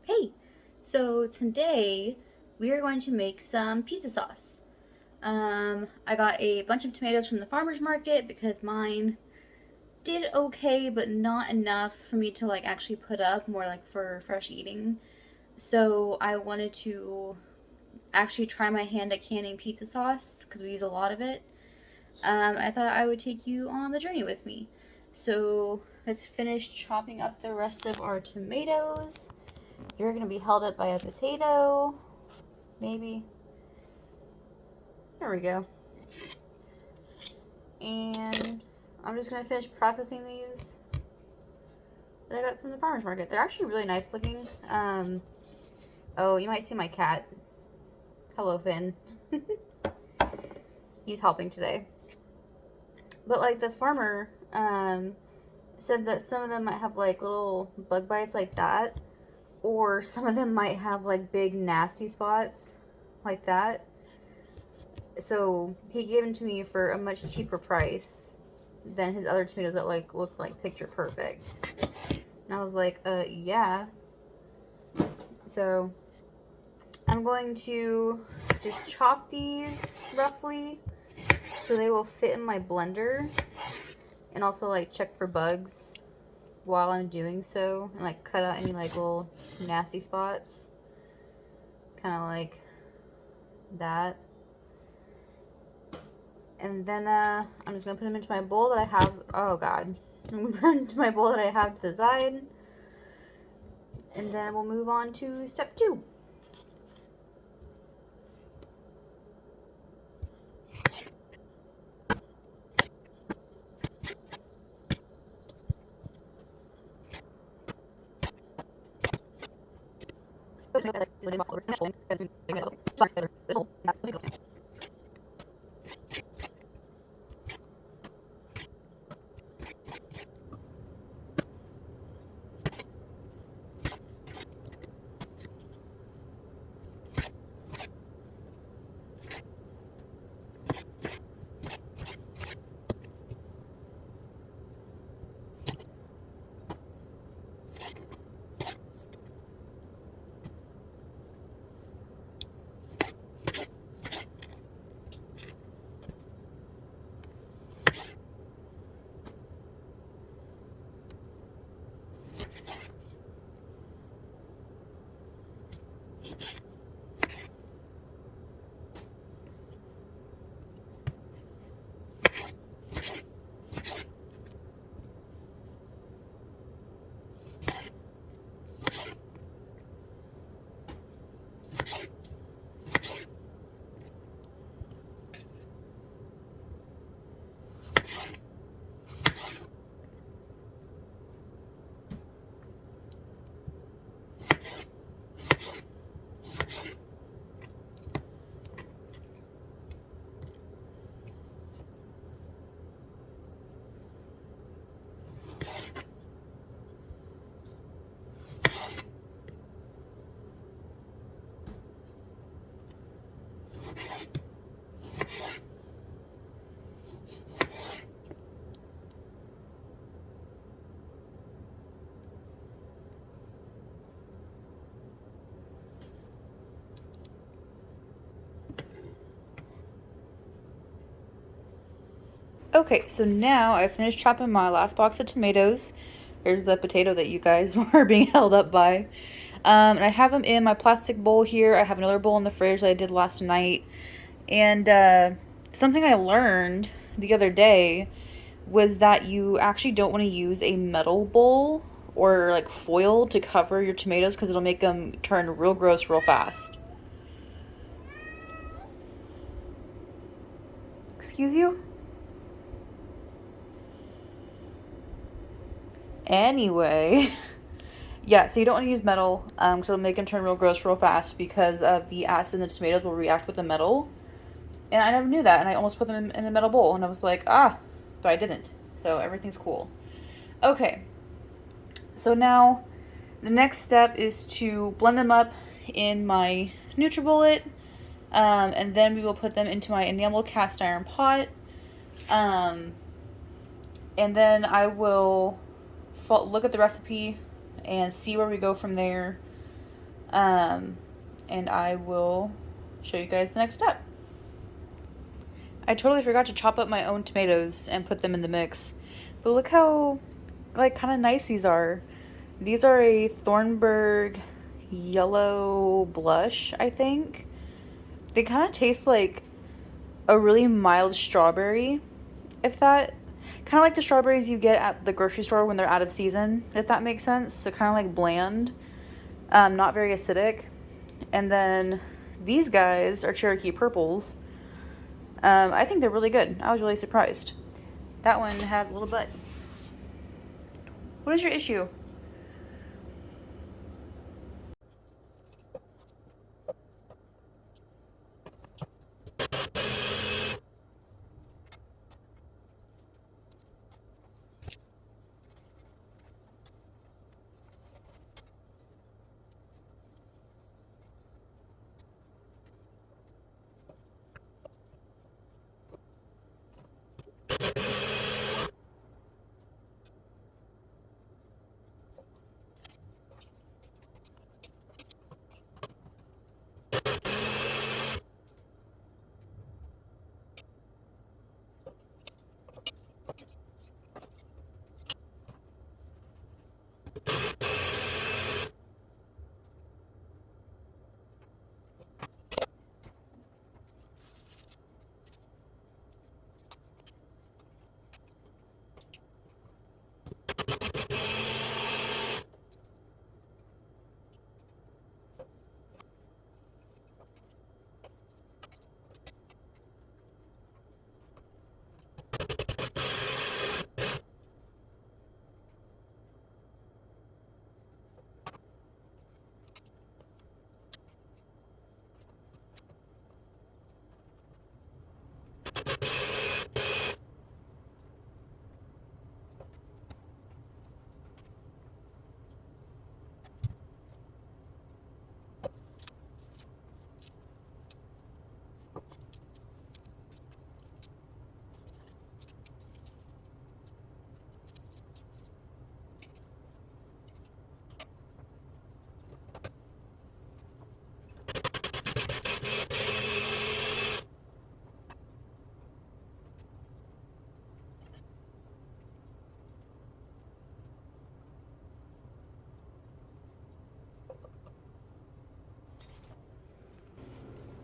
Hey, so today we are going to make some pizza sauce. I got a bunch of tomatoes from the farmer's market because mine did okay, but not enough for me to like actually put up, more like for fresh eating. So I wanted to actually try my hand at canning pizza sauce because we use a lot of it. I thought I would take you on the journey with me. So let's finish chopping up the rest of our tomatoes. You're going to be held up by a potato. Maybe. There we go. And I'm just gonna finish processing these that I got from the farmer's market. They're actually really nice looking. Oh, you might see my cat. Hello, Finn. He's helping today. But like the farmer said that some of them might have like little bug bites like that, or some of them might have like big nasty spots like that. So he gave them to me for a much cheaper price than his other tomatoes that like look like picture perfect. And I was like, yeah. So I'm going to just chop these roughly so they will fit in my blender, and also like check for bugs while I'm doing so, and like cut out any like little nasty spots, kind of like that. And then I'm just gonna put them into my bowl that I have. Oh god, I'm gonna put them into my bowl that I have to the side, and then we'll move on to step 2. Okay, so now I finished chopping my last box of tomatoes. There's the potato that you guys were being held up by. And I have them in my plastic bowl here. I have another bowl in the fridge that I did last night. And something I learned the other day was that you actually don't want to use a metal bowl or like foil to cover your tomatoes because it'll make them turn real gross real fast. Excuse you? Anyway, yeah, so you don't want to use metal because it'll make them turn real gross real fast because of the acid in the tomatoes will react with the metal. And I never knew that, and I almost put them in a metal bowl, and I was like, ah, but I didn't. So everything's cool. Okay, so now the next step is to blend them up in my NutriBullet, and then we will put them into my enamel cast iron pot. And then I will look at the recipe and see where we go from there. And I will show you guys the next step. I totally forgot to chop up my own tomatoes and put them in the mix. But look how, like, kind of nice these are. These are a Thornburg yellow blush, I think. They kind of taste like a really mild strawberry, if that, kind of like the strawberries you get at the grocery store when they're out of season, if that makes sense. So kind of like bland, not very acidic. And then these guys are Cherokee purples. I think they're really good. I was really surprised. That one has a little butt. What is your issue?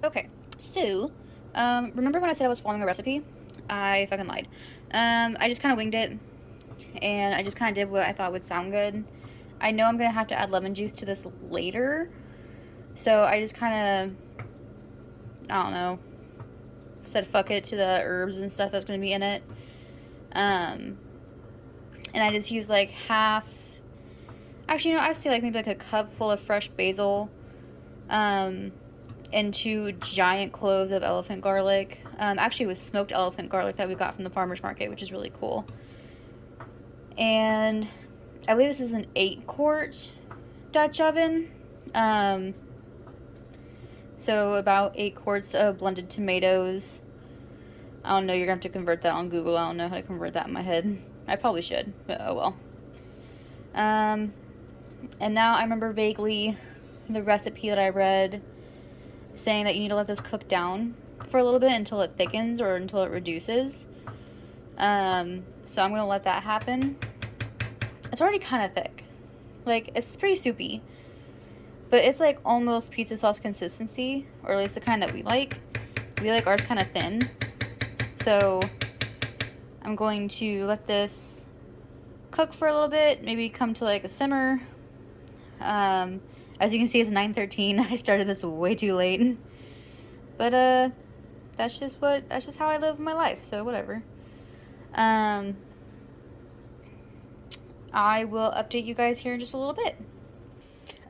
Okay, so, remember when I said I was following a recipe? I fucking lied. I just kind of winged it, and I just kind of did what I thought would sound good. I know I'm going to have to add lemon juice to this later, so I just kind of, I don't know, said fuck it to the herbs and stuff that's going to be in it. And I just used like half, actually, I'd say like maybe like a cup full of fresh basil, and 2 giant cloves of elephant garlic. Actually, it was smoked elephant garlic that we got from the farmer's market, which is really cool. And I believe this is an 8-quart Dutch oven. So about 8 quarts of blended tomatoes. I don't know, you're going to have to convert that on Google. I don't know how to convert that in my head. I probably should, but oh well. And now I remember vaguely the recipe that I read saying that you need to let this cook down for a little bit until it thickens or until it reduces. So I'm going to let that happen. It's already kind of thick. Like, it's pretty soupy. But it's like almost pizza sauce consistency, or at least the kind that we like. We like ours kind of thin. So I'm going to let this cook for a little bit, maybe come to like a simmer. As you can see, it's 9:13. I started this way too late. But that's just how I live my life, so whatever. I will update you guys here in just a little bit.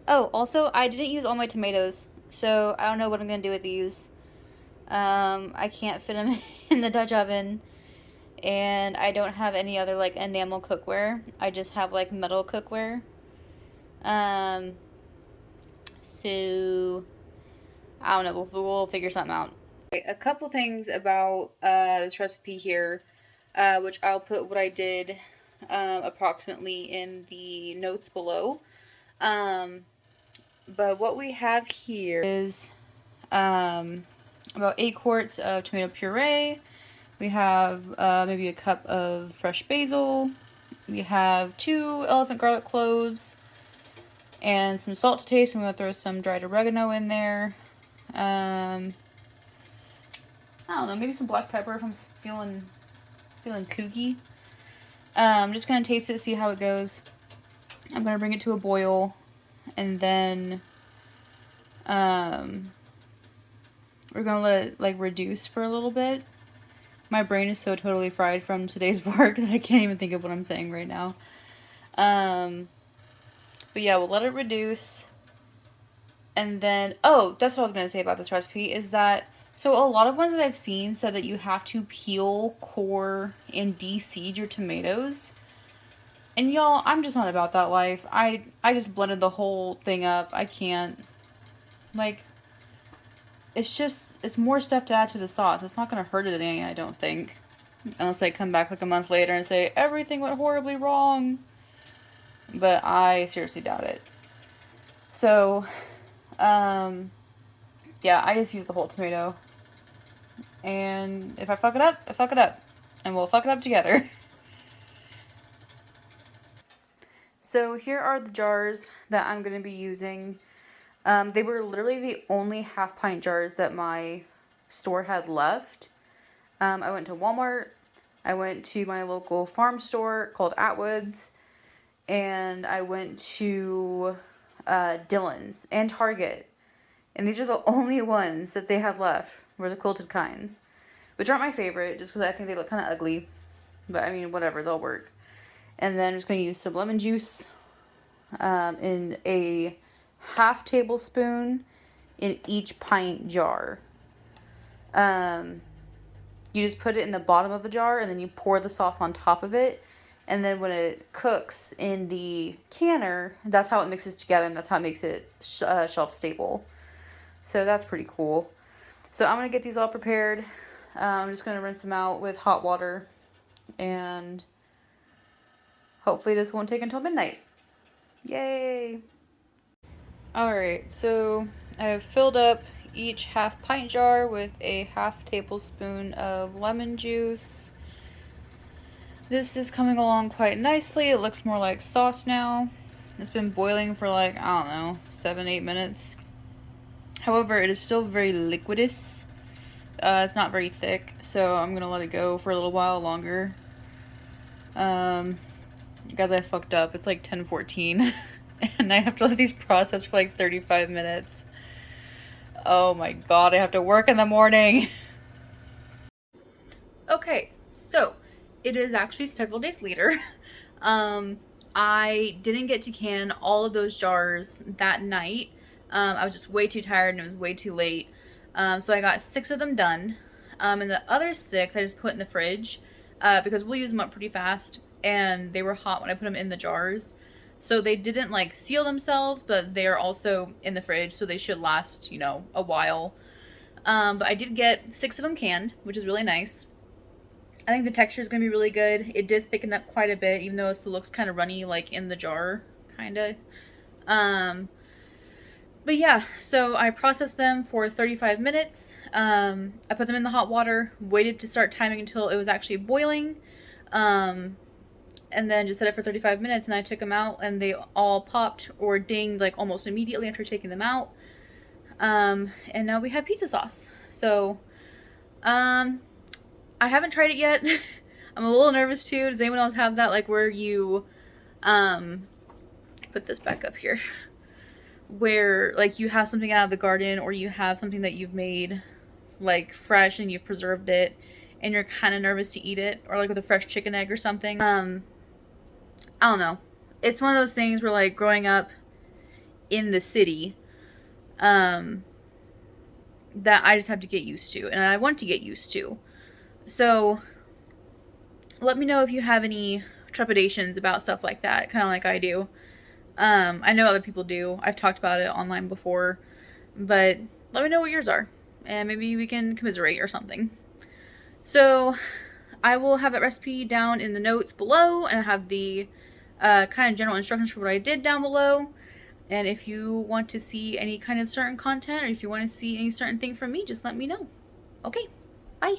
Oh, also, I didn't use all my tomatoes, so I don't know what I'm gonna do with these. I can't fit them in the Dutch oven, and I don't have any other like enamel cookware. I just have like metal cookware. So I don't know. We'll figure something out. Okay, a couple things about this recipe here, which I'll put what I did approximately in the notes below. But what we have here is about 8 quarts of tomato puree. We have maybe a cup of fresh basil. We have 2 elephant garlic cloves and some salt to taste. I'm going to throw some dried oregano in there. I don't know, maybe some black pepper if I'm feeling kooky. I'm just going to taste it, see how it goes. I'm going to bring it to a boil, and then we're going to let it like reduce for a little bit. My brain is so totally fried from today's work that I can't even think of what I'm saying right now. But yeah, we'll let it reduce. And then, oh, that's what I was going to say about this recipe is that, so a lot of ones that I've seen said that you have to peel, core, and de-seed your tomatoes. And y'all, I'm just not about that life. I just blended the whole thing up. I can't. Like, it's more stuff to add to the sauce. It's not going to hurt it any, I don't think. Unless I come back like a month later and say, everything went horribly wrong. But I seriously doubt it. So, yeah, I just use the whole tomato. And if I fuck it up, I fuck it up. And we'll fuck it up together. So here are the jars that I'm going to be using. They were literally the only half-pint jars that my store had left. I went to Walmart. I went to my local farm store called Atwood's. And I went to Dillon's and Target. And these are the only ones that they had left, were the quilted kinds. Which aren't my favorite, just because I think they look kind of ugly. But I mean, whatever, they'll work. And then I'm just going to use some lemon juice in a half tablespoon in each pint jar. You just put it in the bottom of the jar and then you pour the sauce on top of it. And then when it cooks in the canner, that's how it mixes together and that's how it makes it shelf stable. So that's pretty cool. So I'm going to get these all prepared. I'm just going to rinse them out with hot water. And hopefully this won't take until midnight. Yay! Alright, so I have filled up each half pint jar with a half tablespoon of lemon juice. This is coming along quite nicely. It looks more like sauce now. It's been boiling for like, I don't know, 7-8 minutes. However, it is still very liquidous. It's not very thick, so I'm gonna let it go for a little while longer. Guys, I fucked up. It's like 10:14 and I have to let these process for like 35 minutes. Oh my god, I have to work in the morning. Okay, so it is actually several days later. I didn't get to can all of those jars that night. I was just way too tired and it was way too late. So I got 6 of them done. And the other 6 I just put in the fridge because we'll use them up pretty fast. And they were hot when I put them in the jars. So they didn't like seal themselves, but they're also in the fridge, so they should last, you know, a while. But I did get 6 of them canned, which is really nice. I think the texture is going to be really good. It did thicken up quite a bit, even though it still looks kind of runny, like in the jar, kind of. But yeah, so I processed them for 35 minutes. I put them in the hot water, waited to start timing until it was actually boiling. And then just set it for 35 minutes, and I took them out, and they all popped or dinged like almost immediately after taking them out. And now we have pizza sauce. So, I haven't tried it yet. I'm a little nervous too. Does anyone else have that, like where you, put this back up here, where like you have something out of the garden, or you have something that you've made like fresh and you've preserved it, and you're kind of nervous to eat it, or like with a fresh chicken egg or something. I don't know. It's one of those things where like growing up in the city, that I just have to get used to, and I want to get used to. So let me know if you have any trepidations about stuff like that, kind of like I do. I know other people do. I've talked about it online before, but let me know what yours are, and maybe we can commiserate or something. So I will have that recipe down in the notes below, and I have the kind of general instructions for what I did down below. And if you want to see any kind of certain content, or if you want to see any certain thing from me, just let me know. Okay, bye.